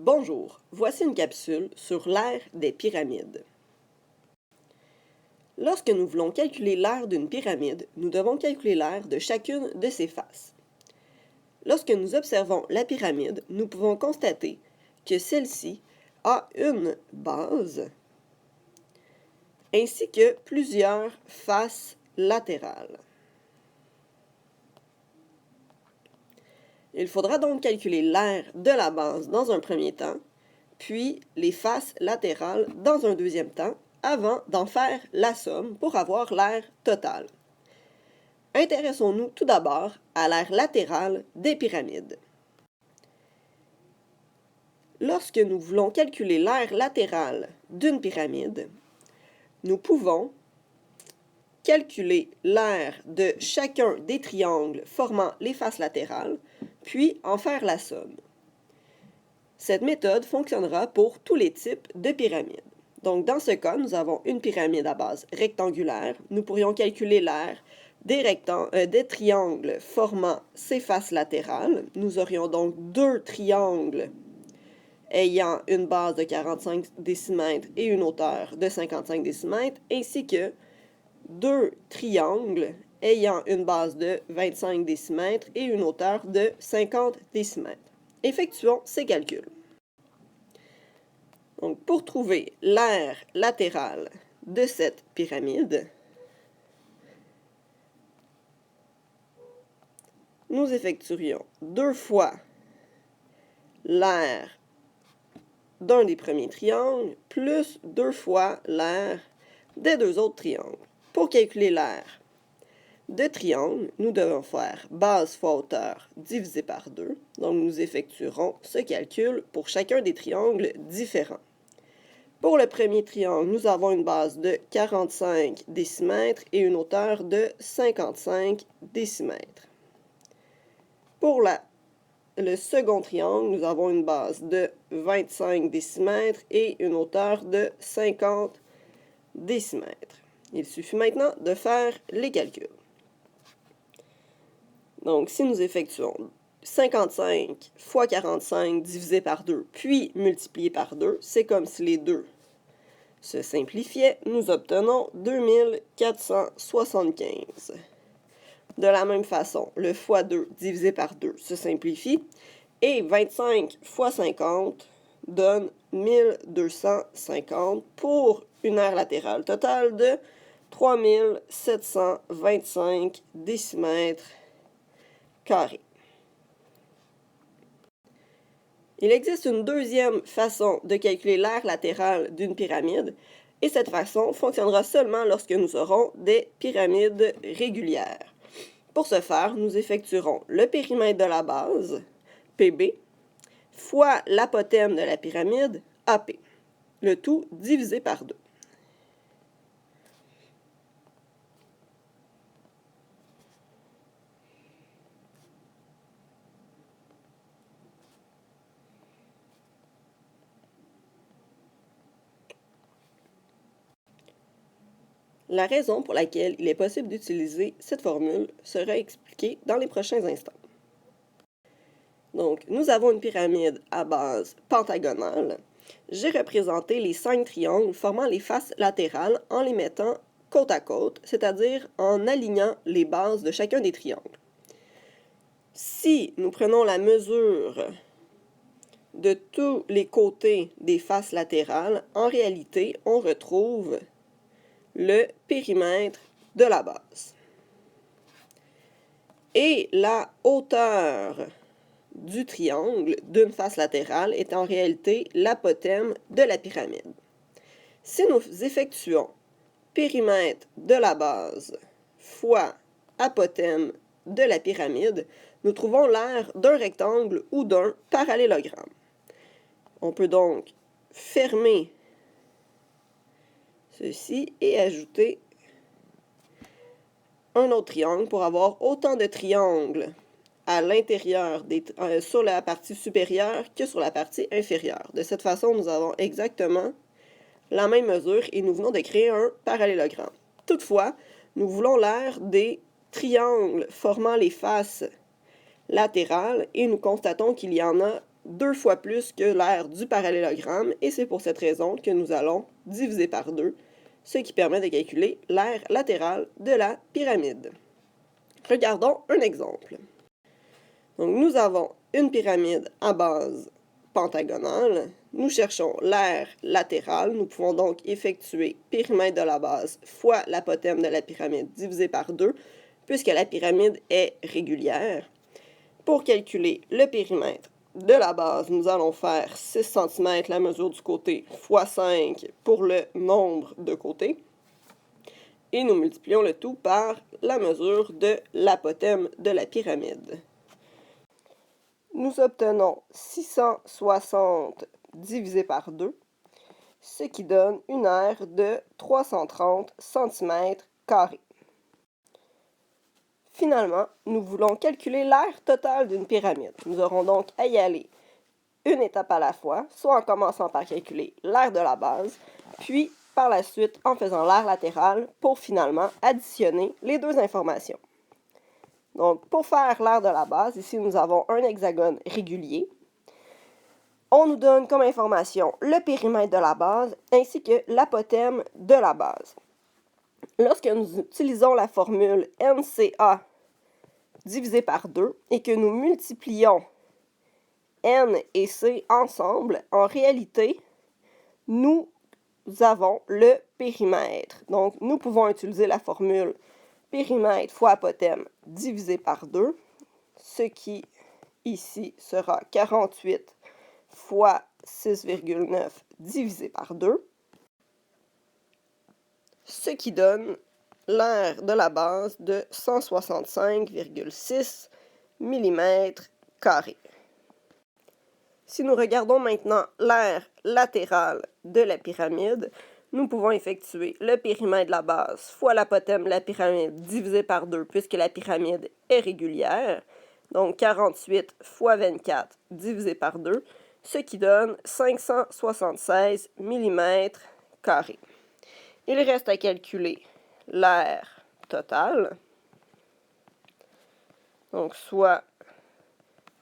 Bonjour, voici une capsule sur l'aire des pyramides. Lorsque nous voulons calculer l'aire d'une pyramide, nous devons calculer l'aire de chacune de ses faces. Lorsque nous observons la pyramide, nous pouvons constater que celle-ci a une base ainsi que plusieurs faces latérales. Il faudra donc calculer l'aire de la base dans un premier temps, puis les faces latérales dans un deuxième temps, avant d'en faire la somme pour avoir l'aire totale. Intéressons-nous tout d'abord à l'aire latérale des pyramides. Lorsque nous voulons calculer l'aire latérale d'une pyramide, nous pouvons calculer l'aire de chacun des triangles formant les faces latérales, puis en faire la somme. Cette méthode fonctionnera pour tous les types de pyramides. Donc, dans ce cas, nous avons une pyramide à base rectangulaire. Nous pourrions calculer l'aire des triangles formant ces faces latérales. Nous aurions donc deux triangles ayant une base de 45 décimètres et une hauteur de 55 décimètres, ainsi que deux triangles ayant une base de 25 décimètres et une hauteur de 50 décimètres. Effectuons ces calculs. Donc, pour trouver l'aire latérale de cette pyramide, nous effectuerions 2 fois l'aire d'un des premiers triangles plus 2 fois l'aire des deux autres triangles. Pour calculer l'aire de triangle, nous devons faire base fois hauteur divisé par 2. Donc, nous effectuerons ce calcul pour chacun des triangles différents. Pour le premier triangle, nous avons une base de 45 décimètres et une hauteur de 55 décimètres. Pour le second triangle, nous avons une base de 25 décimètres et une hauteur de 50 décimètres. Il suffit maintenant de faire les calculs. Donc, si nous effectuons 55 fois 45 divisé par 2, puis multiplié par 2, c'est comme si les deux se simplifiaient. Nous obtenons 2475. De la même façon, le fois 2 divisé par 2 se simplifie, et 25 fois 50 donne 1250 pour une aire latérale totale de 3725 décimètres carrés. Il existe une deuxième façon de calculer l'aire latérale d'une pyramide, et cette façon fonctionnera seulement lorsque nous aurons des pyramides régulières. Pour ce faire, nous effectuerons le périmètre de la base, PB, fois l'apothème de la pyramide, AP, le tout divisé par 2. La raison pour laquelle il est possible d'utiliser cette formule sera expliquée dans les prochains instants. Donc, nous avons une pyramide à base pentagonale. J'ai représenté les 5 triangles formant les faces latérales en les mettant côte à côte, c'est-à-dire en alignant les bases de chacun des triangles. Si nous prenons la mesure de tous les côtés des faces latérales, en réalité, on retrouve le périmètre de la base. Et la hauteur du triangle d'une face latérale est en réalité l'apothème de la pyramide. Si nous effectuons périmètre de la base fois apothème de la pyramide, nous trouvons l'aire d'un rectangle ou d'un parallélogramme. On peut donc fermer ceci et ajouter un autre triangle pour avoir autant de triangles à l'intérieur sur la partie supérieure que sur la partie inférieure. De cette façon, nous avons exactement la même mesure et nous venons de créer un parallélogramme. Toutefois, nous voulons l'aire des triangles formant les faces latérales et nous constatons qu'il y en a 2 fois plus que l'aire du parallélogramme, et c'est pour cette raison que nous allons diviser par 2, ce qui permet de calculer l'aire latérale de la pyramide. Regardons un exemple. Donc, nous avons une pyramide à base pentagonale. Nous cherchons l'aire latérale. Nous pouvons donc effectuer périmètre de la base fois l'apothème de la pyramide divisé par 2, puisque la pyramide est régulière. Pour calculer le périmètre de la base, nous allons faire 6 cm la mesure du côté fois 5 pour le nombre de côtés. Et nous multiplions le tout par la mesure de l'apothème de la pyramide. Nous obtenons 660 divisé par 2, ce qui donne une aire de 330 cm². Finalement, nous voulons calculer l'aire totale d'une pyramide. Nous aurons donc à y aller une étape à la fois, soit en commençant par calculer l'aire de la base, puis par la suite en faisant l'aire latérale pour finalement additionner les deux informations. Donc, pour faire l'aire de la base, ici nous avons un hexagone régulier. On nous donne comme information le périmètre de la base ainsi que l'apothème de la base. Lorsque nous utilisons la formule NCA divisé par 2 et que nous multiplions N et C ensemble, en réalité, nous avons le périmètre. Donc, nous pouvons utiliser la formule périmètre fois apothème divisé par 2, ce qui, ici, sera 48 fois 6,9 divisé par 2, ce qui donne l'aire de la base de 165,6 mm². Si nous regardons maintenant l'aire latérale de la pyramide, nous pouvons effectuer le périmètre de la base fois l'apothème de la pyramide divisé par 2 puisque la pyramide est régulière. Donc 48 fois 24 divisé par 2, ce qui donne 576 mm². Il reste à calculer l'aire totale, donc soit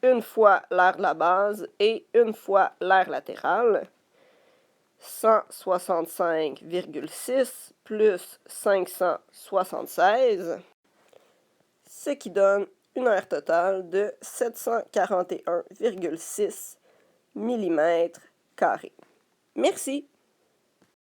une fois l'aire de la base et une fois l'aire latérale. 165,6 plus 576, ce qui donne une aire totale de 741,6 mm². Merci.